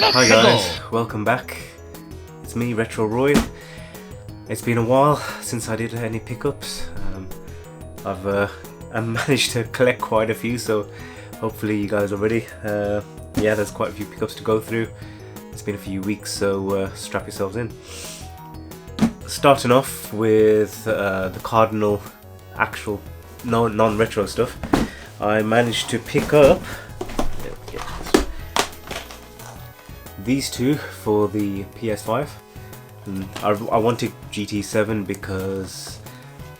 Hi guys, welcome back. It's me, Retro Roy. It's been a while since I did any pickups. I managed to collect quite a few, so hopefully you guys are ready. Yeah, there's quite a few pickups to go through. It's been a few weeks, so strap yourselves in. Starting off with the Cardinal actual non-retro stuff. I managed to pick up these two for the PS5. I wanted GT7 because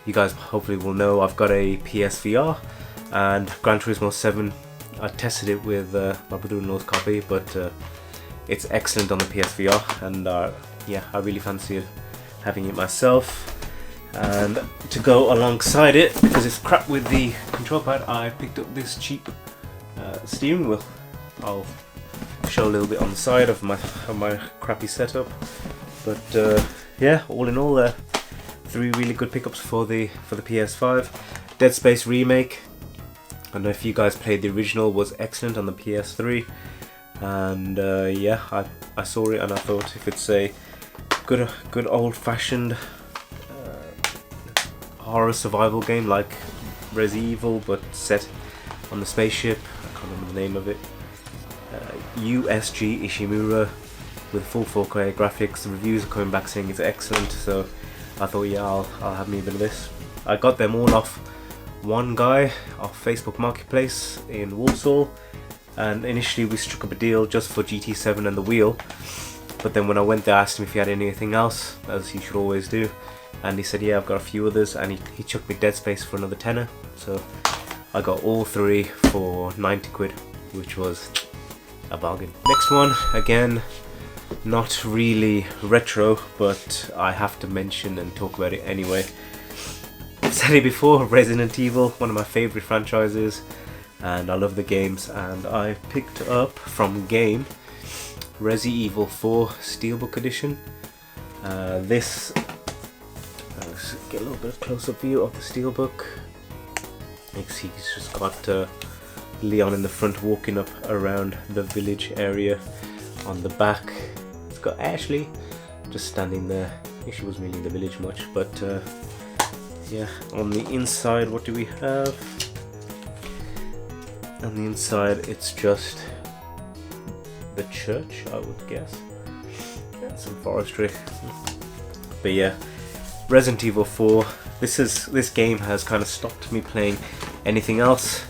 you guys hopefully will know I've got a PSVR, and Gran Turismo 7, I tested it with my brother-in-law's copy, but it's excellent on the PSVR, and yeah, I really fancy having it myself. And to go alongside it, because it's crap with the control pad, I picked up this cheap steering wheel. I'll show a little bit on the side of my crappy setup, but yeah, all in all, three really good pickups for the PS5. Dead Space Remake, I don't know if you guys played the original, was excellent on the PS3, and yeah, I saw it and I thought if it's a good old-fashioned horror survival game like Resident Evil but set on the spaceship, I can't remember the name of it, USG Ishimura with full 4K graphics. The reviews are coming back saying it's excellent, so I thought, yeah, I'll have me a bit of this. I got them all off one guy off Facebook Marketplace in Walsall, and initially we struck up a deal just for GT7 and the wheel, but then when I went there I asked him if he had anything else, as he should always do, and he said, yeah, I've got a few others, and he chucked me Dead Space for another tenner, so I got all three for 90 quid, which was a bargain. Next one, again, not really retro, but I have to mention and talk about it anyway. I've said it before, Resident Evil, one of my favourite franchises, and I love the games, and I picked up from Game Resident Evil 4 Steelbook Edition. This, let's get a little bit of close-up view of the Steelbook. You can see he's just got Leon in the front walking up around the village area. On the back it's got Ashley just standing there. She wasn't really in the village much, but yeah. On the inside, what do we have? On the inside it's just the church, I would guess, and some forestry. But yeah, Resident Evil 4, this game has kind of stopped me playing anything else.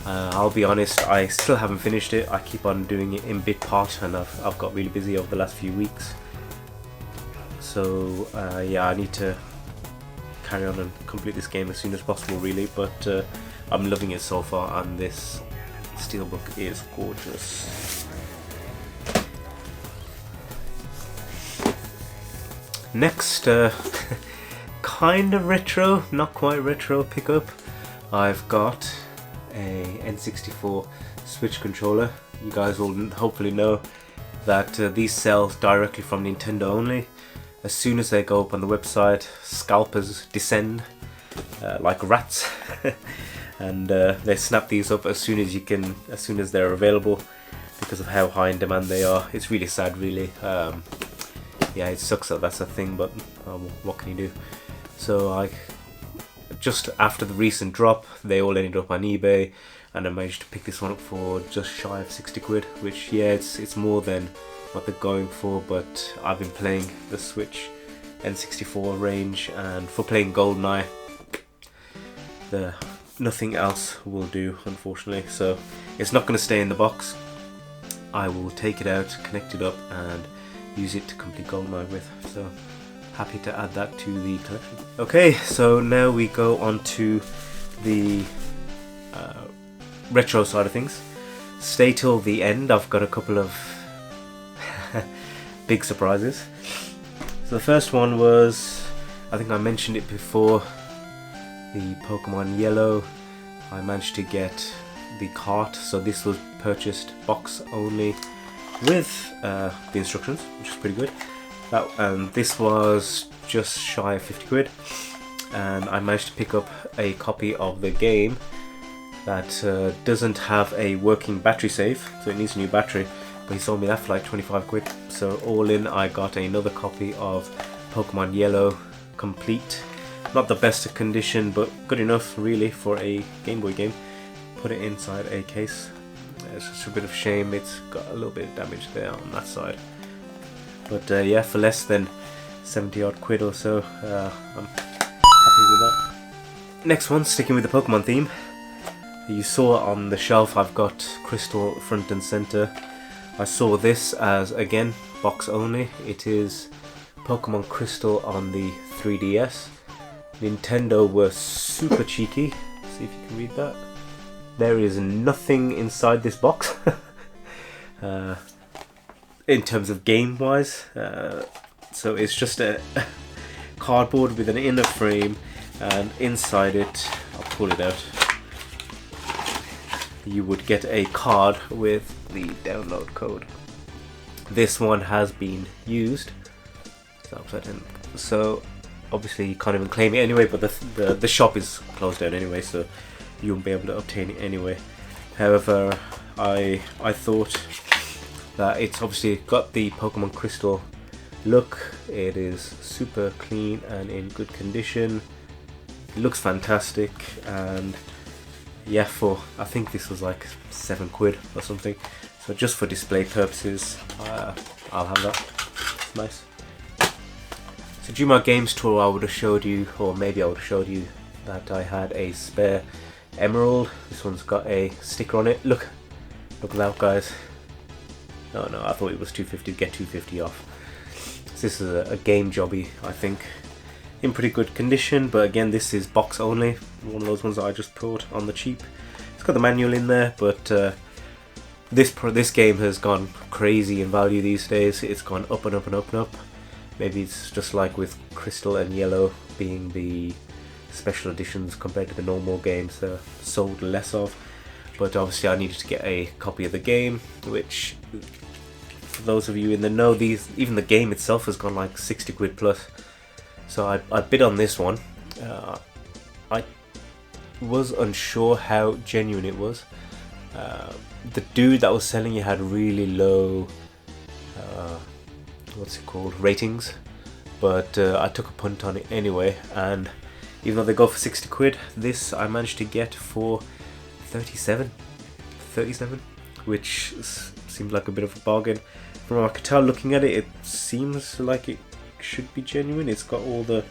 I'll be honest, I still haven't finished it. I keep on doing it in bit part, and I've got really busy over the last few weeks. So yeah, I need to carry on and complete this game as soon as possible, really. But I'm loving it so far, and this steelbook is gorgeous. Next, kind of retro, not quite retro pickup. I've got a N64 Switch controller. You guys will hopefully know that these sell directly from Nintendo only. As soon as they go up on the website, scalpers descend like rats, and they snap these up as soon as they're available, because of how high in demand they are. It's really sad, really. Yeah, it sucks that that's a thing, but what can you do? So just after the recent drop, they all ended up on eBay, and I managed to pick this one up for just shy of 60 quid, which, yeah, it's more than what they're going for, but I've been playing the Switch N64 range, and for playing GoldenEye, nothing else will do, unfortunately, so it's not going to stay in the box. I will take it out, connect it up, and use it to complete GoldenEye with, so happy to add that to the collection. Okay, so now we go on to the retro side of things. Stay till the end, I've got a couple of big surprises. So the first one was, I think I mentioned it before, the Pokemon Yellow. I managed to get the cart, so this was purchased box only with the instructions, which is pretty good. This was just shy of 50 quid, and I managed to pick up a copy of the game that doesn't have a working battery save, so it needs a new battery, but he sold me that for like 25 quid. So all in, I got another copy of Pokemon Yellow complete. Not the best of condition, but good enough really for a Game Boy game. Put it inside a case. It's just a bit of shame, it's got a little bit of damage there on that side. But yeah, for less than 70 odd quid or so, I'm happy with that. Next one, sticking with the Pokemon theme. You saw on the shelf I've got Crystal front and center. I saw this as, again, box only. It is Pokemon Crystal on the 3DS. Nintendo were super cheeky. See if you can read that. There is nothing inside this box. In terms of game wise. So it's just a cardboard with an inner frame, and inside it, I'll pull it out, you would get a card with the download code. This one has been used, so obviously you can't even claim it anyway, but the shop is closed down anyway, so you won't be able to obtain it anyway. However, I thought that it's obviously got the Pokemon Crystal look. It is super clean and in good condition. It looks fantastic, and yeah, for I think this was like 7 quid or something. So just for display purposes, I'll have that. It's nice. So during my games tour, I would have showed you, or maybe I would have showed you, that I had a spare Emerald. This one's got a sticker on it. Look at that, guys. No, I thought it was 250. Get 250 off. So this is a game jobby, I think. In pretty good condition, but again, this is box only. One of those ones that I just bought on the cheap. It's got the manual in there, but this game has gone crazy in value these days. It's gone up and up and up and up. Maybe it's just like with Crystal and Yellow being the special editions compared to the normal games they're sold less of. But obviously I needed to get a copy of the game, which, for those of you in the know, even the game itself has gone like 60 quid plus. So I bid on this one. I was unsure how genuine it was. The dude that was selling it had really low, ratings. But I took a punt on it anyway, and even though they go for 60 quid, this I managed to get for 37, which seemed like a bit of a bargain. From what I could tell looking at it, it seems like it should be genuine. It's got all the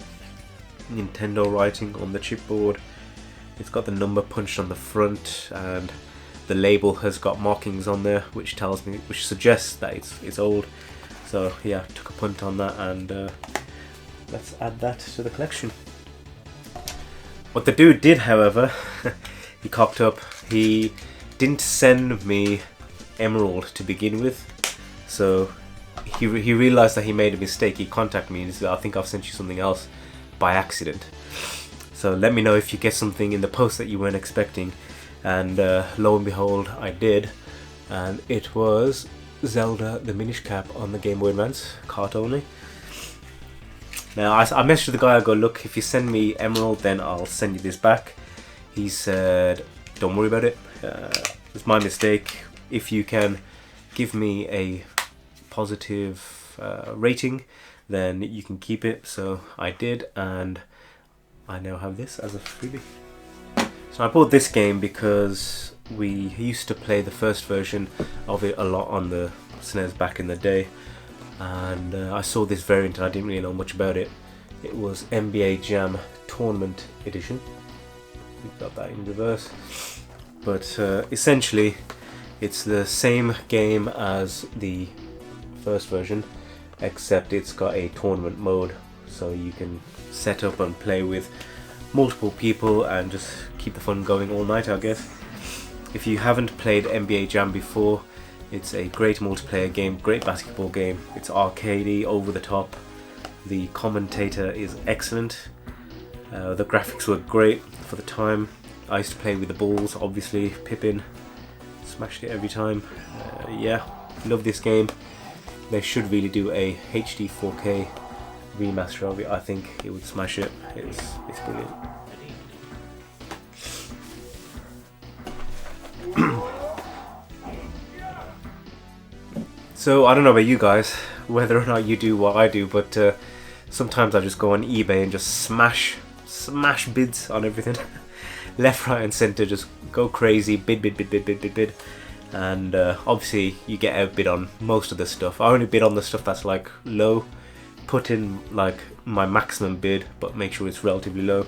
Nintendo writing on the chipboard. It's got the number punched on the front, and the label has got markings on there, which suggests that it's old. So yeah, took a punt on that, and let's add that to the collection. What the dude did, however, he cocked up. He didn't send me Emerald to begin with, so he realized that he made a mistake. He contacted me and he said, I think I've sent you something else by accident. So let me know if you get something in the post that you weren't expecting. And lo and behold, I did. And it was Zelda the Minish Cap on the Game Boy Advance, cart only. Now I messaged the guy, I go, look, if you send me Emerald, then I'll send you this back. He said, don't worry about it. It's my mistake. If you can give me a positive rating, then you can keep it. So I did, and I now have this as a freebie. So I bought this game because we used to play the first version of it a lot on the SNES back in the day, and I saw this variant and I didn't really know much about it. It was NBA Jam Tournament Edition. We've got that in reverse, but essentially it's the same game as the first version, except it's got a tournament mode, so you can set up and play with multiple people and just keep the fun going all night, I guess. If you haven't played NBA Jam before, it's a great multiplayer game, great basketball game. It's arcadey, over the top. The commentator is excellent. The graphics were great for the time. I used to play with the Bulls, obviously. Pippin, smashed it every time. Yeah, love this game. They should really do a HD 4K remaster of it. I think it would smash it. It's brilliant. So I don't know about you guys, whether or not you do what I do, but sometimes I just go on eBay and just smash bids on everything. Left, right and centre, just go crazy, bid. And obviously you get outbid on most of the stuff. I only bid on the stuff that's like low. Put in like my maximum bid, but make sure it's relatively low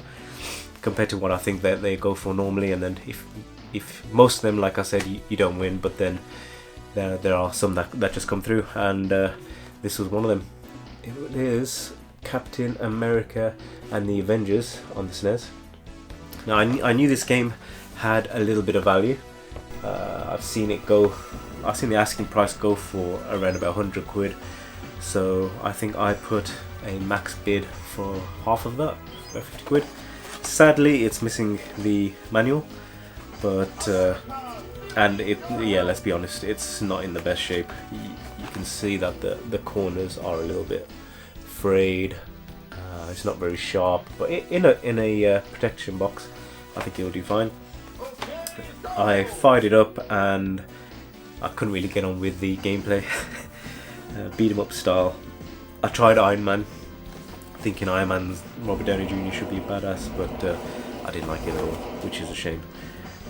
compared to what I think that they go for normally. And then if most of them, like I said, you don't win, but then there are some that just come through, and this was one of them. It is Captain America and the Avengers on the SNES. Now I knew this game had a little bit of value. I've seen the asking price go for around about 100 quid. So I think I put a max bid for half of that, about 50 quid. Sadly, it's missing the manual, but let's be honest, it's not in the best shape. You can see that the corners are a little bit frayed. It's not very sharp, but in a protection box, I think it'll do fine. I fired it up and I couldn't really get on with the gameplay. Beat 'em up style. I tried Iron Man, thinking Iron Man's Robert Downey Jr. should be a badass, but I didn't like it at all, which is a shame.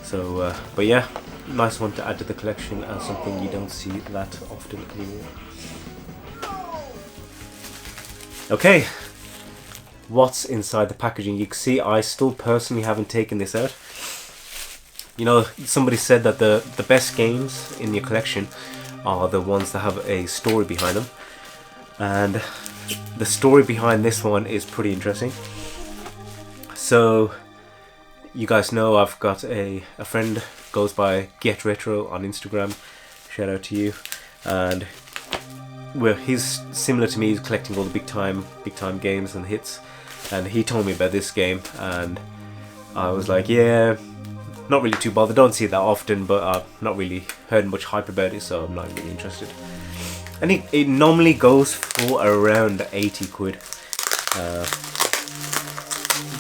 So, but yeah, nice one to add to the collection and something you don't see that often anymore. Okay, what's inside the packaging? You can see I still personally haven't taken this out. You know, somebody said that the best games in your collection are the ones that have a story behind them, and the story behind this one is pretty interesting. So you guys know I've got a friend, goes by Get Retro on Instagram, shout out to you, and he's similar to me, he's collecting all the big time games and hits, and he told me about this game and I was like, yeah, not really too bothered, don't see it that often, but I've not really heard much hype about it, so I'm not really interested. And it normally goes for around 80 quid,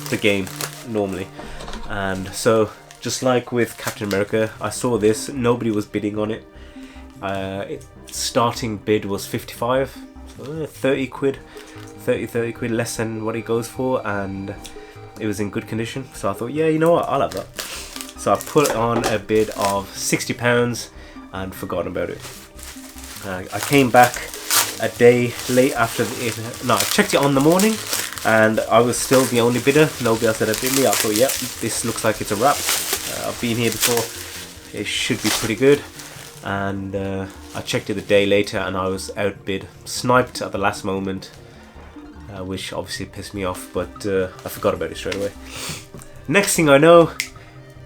the game, normally. And so, just like with Captain America, I saw this, nobody was bidding on it. Its starting bid was 55, so 30 quid, less than what it goes for, and it was in good condition, so I thought, yeah, you know what, I'll have that. So I put on a bid of £60 and forgot about it. I came back a day late after I checked it on the morning and I was still the only bidder. Nobody else had bid me. I thought, yep, this looks like it's a wrap. I've been here before, it should be pretty good. And I checked it a day later and I was outbid, sniped at the last moment, which obviously pissed me off, but I forgot about it straight away. Next thing I know,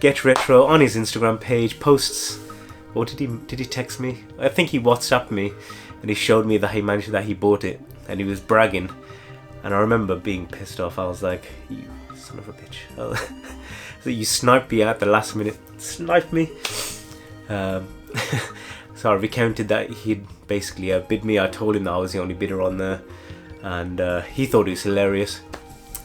Get Retro on his Instagram page posts, or did he text me? I think he WhatsApped me and he showed me that he bought it and he was bragging, and I remember being pissed off. I was like, you son of a bitch. So you sniped me at the last minute. Sniped me. So I recounted that he'd basically outbid me. I told him that I was the only bidder on there, and he thought it was hilarious.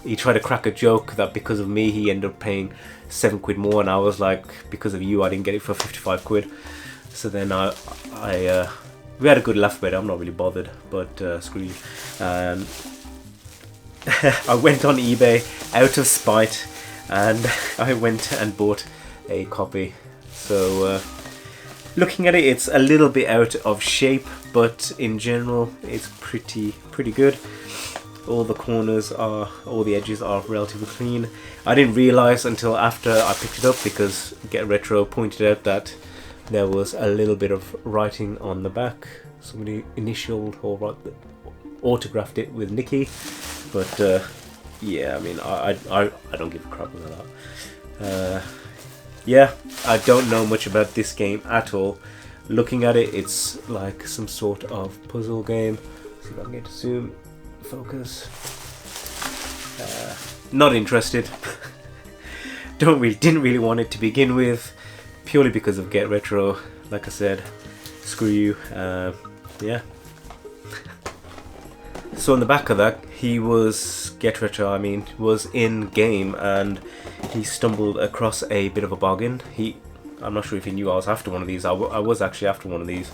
He tried to crack a joke that because of me he ended up paying 7 quid more, and I was like, because of you I didn't get it for 55 quid. So then we had a good laugh about it. I'm not really bothered, but screw you. I went on eBay out of spite and I went and bought a copy. So looking at it, it's a little bit out of shape, but in general it's pretty good. All the corners all the edges are relatively clean. I didn't realise until after I picked it up, because Get Retro pointed out that there was a little bit of writing on the back. Somebody initialed or autographed it with Nikki, but yeah, I mean, I don't give a crap about that. Yeah, I don't know much about this game at all. Looking at it, it's like some sort of puzzle game. Let's see if I can get to zoom. Focus. Not interested. Didn't really want it to begin with, purely because of Get Retro. Like I said, screw you. Yeah. So on the back of that, Get Retro, was in game, and he stumbled across a bit of a bargain. I'm not sure if he knew I was after one of these. I was actually after one of these.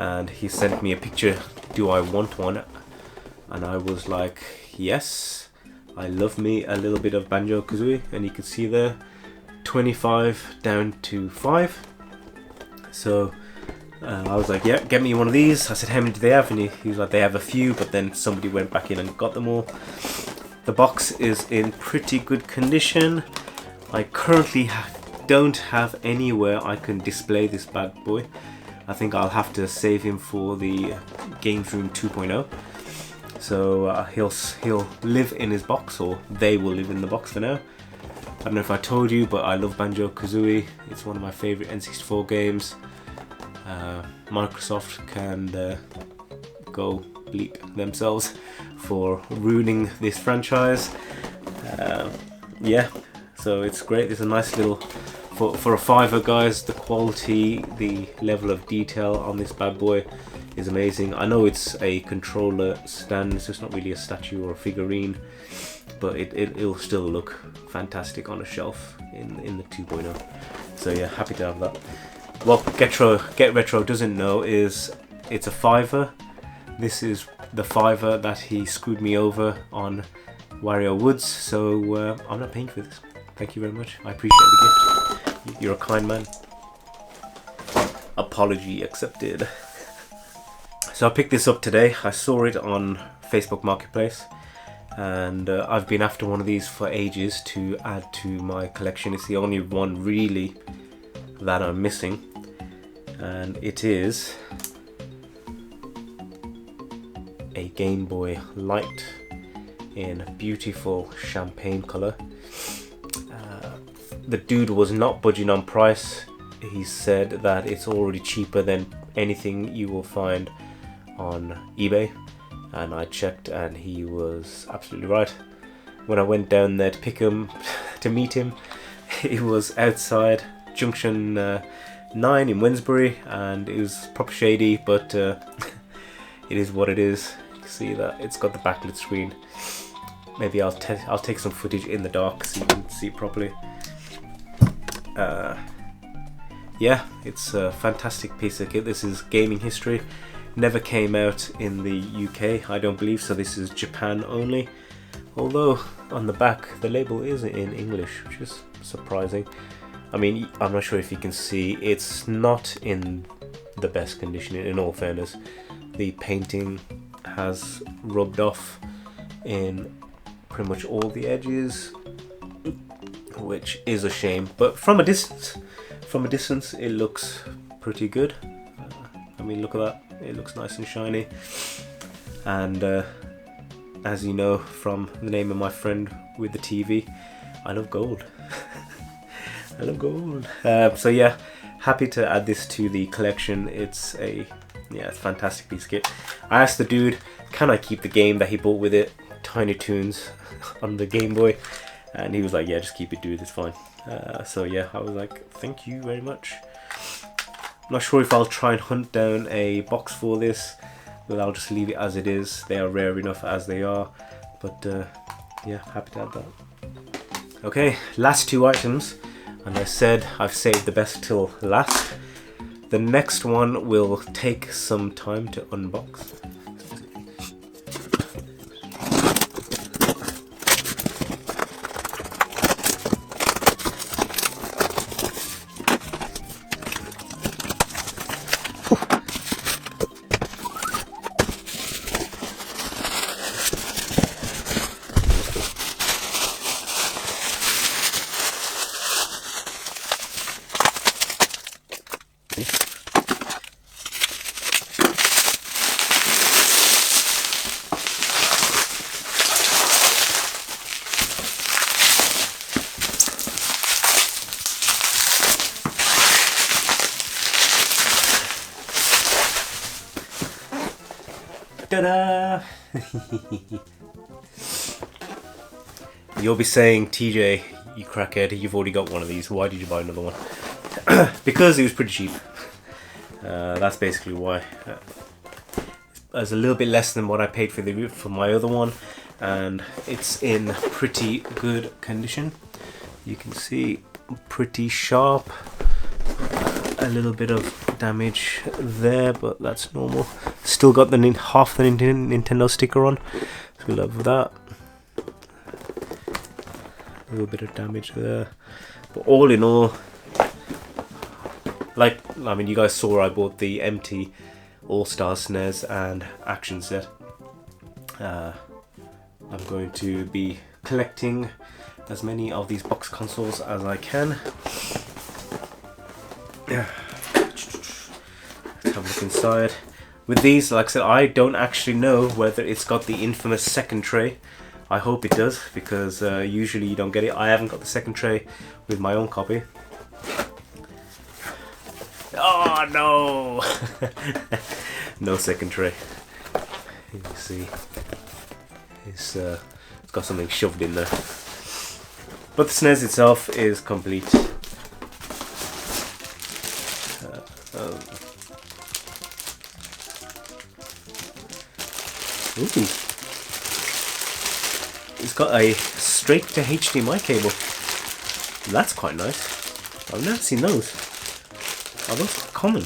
and he sent me a picture, do I want one? And I was like, yes, I love me a little bit of Banjo-Kazooie, and you can see there 25 down to 5. So I was like, yeah, get me one of these. I said, how many do they have? And he was like, they have a few, but then somebody went back in and got them all. The box is in pretty good condition. I currently don't have anywhere I can display this bad boy. I think I'll have to save him for the Games Room 2.0. So he'll live in his box, or they will live in the box for now. I don't know if I told you, but I love Banjo-Kazooie. It's one of my favorite N64 games. Microsoft can go bleep themselves for ruining this franchise. Yeah, so it's great. It's a nice little, for a $5, guys. The quality, the level of detail on this bad boy is amazing. I know it's a controller stand, so it's not really a statue or a figurine, but it'll still look fantastic on a shelf in the 2.0. So yeah, happy to have that. What Get Retro doesn't know is it's a $5. This is the $5 that he screwed me over on Wario Woods, so I'm not paying for this. Thank you very much. I appreciate the gift. You're a kind man. Apology accepted. So I picked this up today. I saw it on Facebook Marketplace, and I've been after one of these for ages to add to my collection. It's the only one really that I'm missing, and it is a Game Boy Light in beautiful champagne color. The dude was not budging on price. He said that it's already cheaper than anything you will find on eBay, and I checked and he was absolutely right. When I went down there to pick him to meet him, it was outside Junction 9 in Wednesbury, and it was proper shady, but it is what it is. You can see that it's got the backlit screen. Maybe I'll take some footage in the dark so you can see it properly. Yeah, it's a fantastic piece of kit. This is gaming history. Never came out in the UK, I don't believe, so this is Japan only. Although on the back the label is in English, which is surprising. I mean, I'm not sure if you can see, it's not in the best condition, in all fairness. The painting has rubbed off in pretty much all the edges, which is a shame. But from a distance, it looks pretty good. I mean, look at that. It looks nice and shiny. And as you know from the name of my friend with the TV, I love gold. I love gold. So yeah, happy to add this to the collection. It's a fantastic piece of kit. I asked the dude, can I keep the game that he bought with it, Tiny Toons, on the Game Boy? And he was like, yeah, just keep it, dude, it's fine. So yeah, I was like, thank you very much. I'm not sure if I'll try and hunt down a box for this, but I'll just leave it as it is. They are rare enough as they are, but yeah, happy to have that. Okay, last two items, and I said I've saved the best till last. The next one will take some time to unbox. Ta-da! You'll be saying, TJ, you crackhead, you've already got one of these. Why did you buy another one? Because it was pretty cheap. That's basically why. It's a little bit less than what I paid for my other one, and it's in pretty good condition. You can see pretty sharp. A little bit of damage there, but that's normal. Still got the half the Nintendo sticker on, so we love that. A little bit of damage there, but all in all, like, I mean, you guys saw I bought the MT All-Star SNES and action set. I'm going to be collecting as many of these box consoles as I can. Let's have a look inside. With these, like I said, I don't actually know whether it's got the infamous second tray. I hope it does, because usually you don't get it. I haven't got the second tray with my own copy. Oh no! No second tray. You see, it's got something shoved in there. But the SNES itself is complete. Ooh. It's got a straight to HDMI cable. That's quite nice. I've never seen those. Are those common?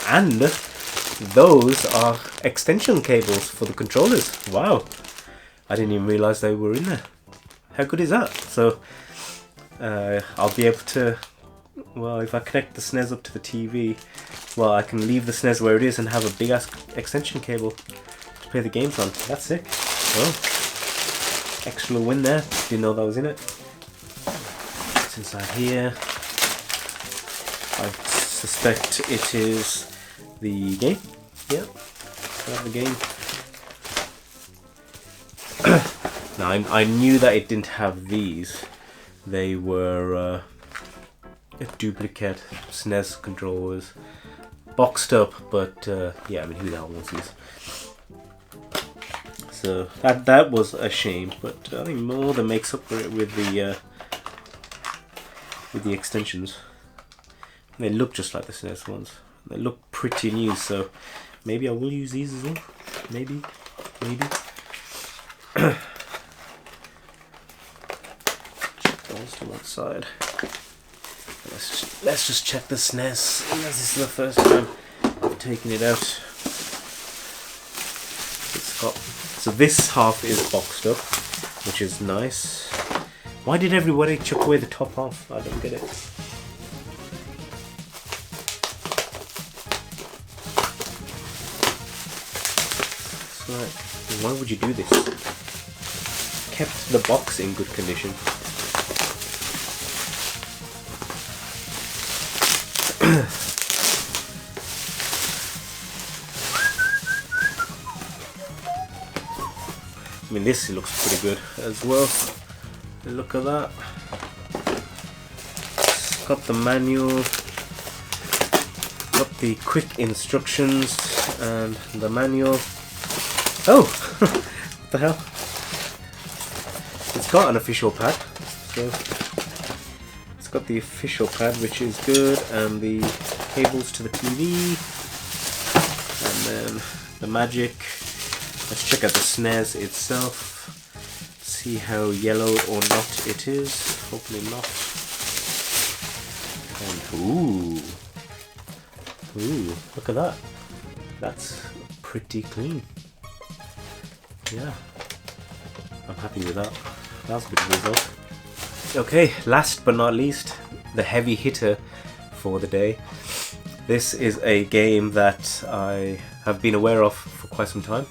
And those are extension cables for the controllers. Wow. I didn't even realise they were in there. How good is that? So I'll be able to, well, if I connect the SNES up to the TV, well, I can leave the SNES where it is and have a big ass extension cable to play the games on. That's sick. Well, extra win there. Didn't know that was in it. It's inside here. I suspect it is the game. Yeah, I have the game. Now, I knew that it didn't have these. They were duplicate SNES controllers, boxed up, but yeah, I mean, who the hell wants these? So that was a shame, but I think more than makes up for it with the extensions. They look just like the SNES ones. They look pretty new, so maybe I will use these as well. Maybe. Those to one side. Let's just check the SNES. This is the first time I've taken it out. So this half is boxed up, which is nice. Why did everybody chuck away the top half? I don't get it. So, why would you do this? Kept the box in good condition. I mean, this looks pretty good as well. Look at that. It's got the manual, got the quick instructions and the manual. Oh! What the hell? It's got an official pad. So it's got the official pad, which is good, and the cables to the TV, and then the Magic. Let's check out the SNES itself, see how yellow or not it is. Hopefully not. And ooh, look at that. That's pretty clean. Yeah, I'm happy with that. That's a good result. Okay, last but not least, the heavy hitter for the day. This is a game that I have been aware of for quite some time.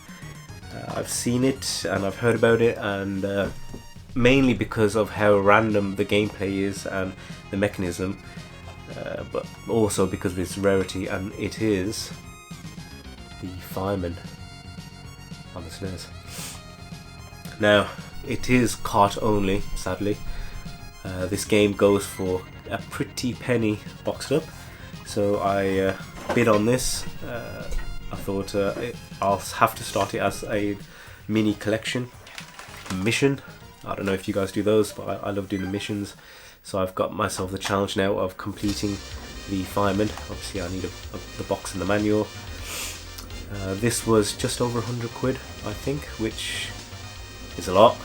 I've seen it and I've heard about it, and mainly because of how random the gameplay is and the mechanism, but also because of its rarity, and it is the Fireman on the SNES. Now, it is cart only, sadly. This game goes for a pretty penny boxed up, so I bid on this. I thought I'll have to start it as a mini collection mission. I don't know if you guys do those, but I love doing the missions. So I've got myself the challenge now of completing the Fireman. Obviously I need the box and the manual. This was just over 100 quid, I think, which is a lot.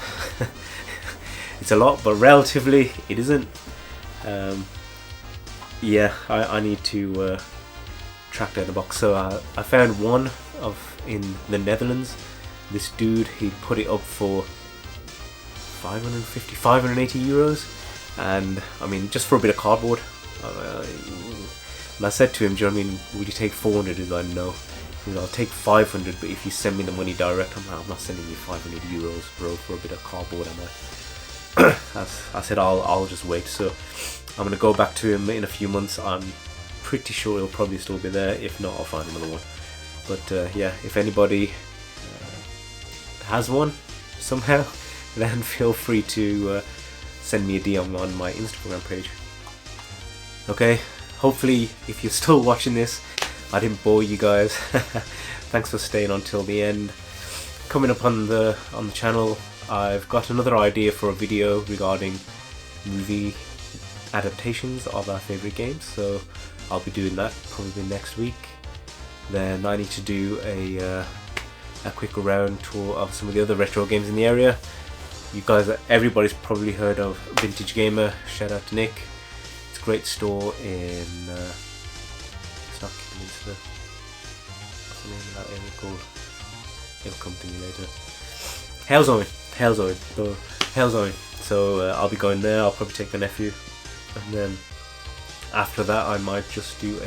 It's a lot, but relatively it isn't. yeah, I need to track down the box. So I found one in the Netherlands. This dude, he put it up for 550, 580 euros, and I mean, just for a bit of cardboard. And I said to him, do you know what I mean, would you take 400? He's like, no. He's like, I'll take 500, but if you send me the money direct, I'm not sending you 500 euros, bro, for a bit of cardboard, am I? I said, I'll just wait. So I'm gonna go back to him in a few months. I'm pretty sure he'll probably still be there. If not, I'll find another one. But yeah, if anybody has one somehow, then feel free to send me a DM on my Instagram page. Okay, hopefully if you're still watching this, I didn't bore you guys. Thanks for staying until the end. Coming up on the channel, I've got another idea for a video regarding movie adaptations of our favourite games, so I'll be doing that probably next week. Then I need to do a quick around tour of some of the other retro games in the area. You guys, everybody's probably heard of Vintage Gamer. Shout out to Nick. It's a great store in it's not Kidderminster. What's the name of that area called? It'll come to me later. Halesowen. So I'll be going there. I'll probably take my nephew, and then after that I might just do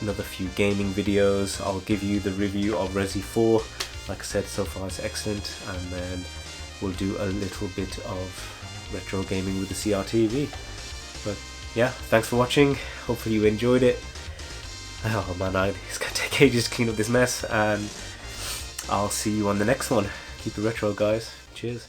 another few gaming videos. I'll give you the review of Resi 4. Like I said, so far it's excellent, and then we'll do a little bit of retro gaming with the CRTV. But yeah, thanks for watching. Hopefully you enjoyed it. Oh man, it's gonna take ages to clean up this mess, and I'll see you on the next one. Keep it retro, guys. Cheers.